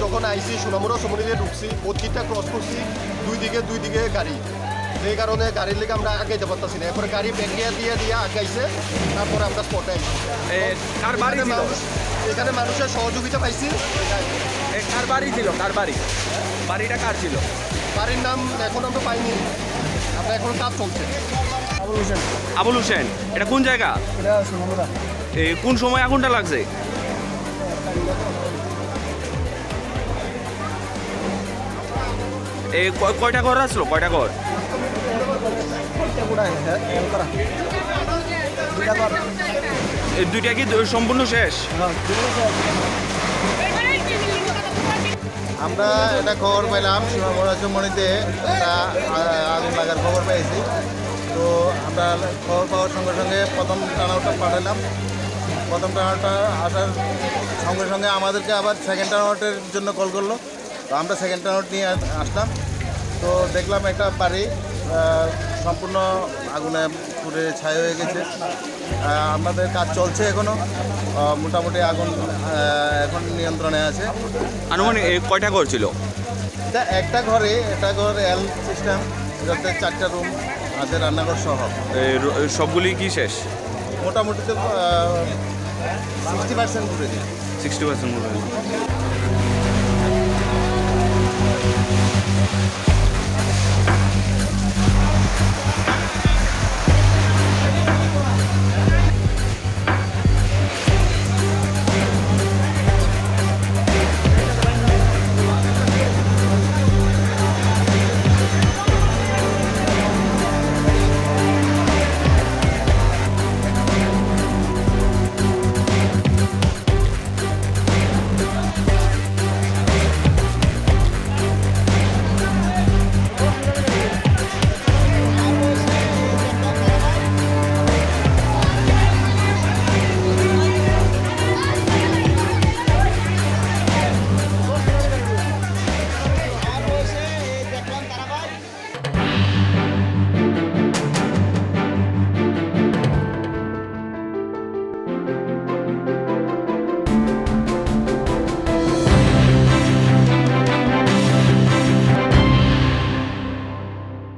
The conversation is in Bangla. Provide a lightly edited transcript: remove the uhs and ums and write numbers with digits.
যখন আইসি সোনামুড়া সমুদ্রে ঢুকছি পথিটা ক্রস করছি দুই দিকে গাড়ি এই কারণে গাড়ির লেগে আমরা আগাইতে পারতেছি না এরপরে গাড়ি ব্যাঙ্গিয়া দিয়ে আগাইছে তারপরে আমরা স্পটে আইছি এখানে মানুষের সহযোগিতা পাইছি। কার বাড়ি ছিল বাড়িটা কার ছিল? বাড়ির নাম এখন আমরা পাইনি, আমরা এখন কাজ চলছে। আবুল হোসেন, এটা কোন জায়গা? এটা সোনামুড়া। কোন সময় আগুনটা লাগছে? কয়টা ঘর আসলো? কয়টা ঘর? দুইটা কি সম্পূর্ণ শেষ? আমরা এটা খবর পাইলাম সোনামুড়া চৌমনিতে একটা আগুন লাগার খবর পেয়েছি। তো আমরা খবর পাওয়ার সঙ্গে সঙ্গে প্রথম টানাউটা পাঠালাম। প্রথম টানাউটা আসার সঙ্গে সঙ্গে আমাদেরকে আবার সেকেন্ড টানাউটের জন্য কল করলো। তো আমরা সেকেন্ড টানাউট নিয়ে আসলাম। তো দেখলাম একটা বাড়ি সম্পূর্ণ আগুনে পুড়ে ছাই হয়ে গেছে। আমাদের কাজ চলছে এখনও, মোটামুটি আগুন এখন নিয়ন্ত্রণে আছে। আনুমানিক কয়টা ঘর ছিল? একটা ঘরে, একটা ঘর এল সিস্টেম, যাতে 4টা রুম আছে, রান্নাঘর সহ। সবগুলি কি শেষ? মোটামুটি তো 60% ঘুরে দিই। 60% ঘুরে।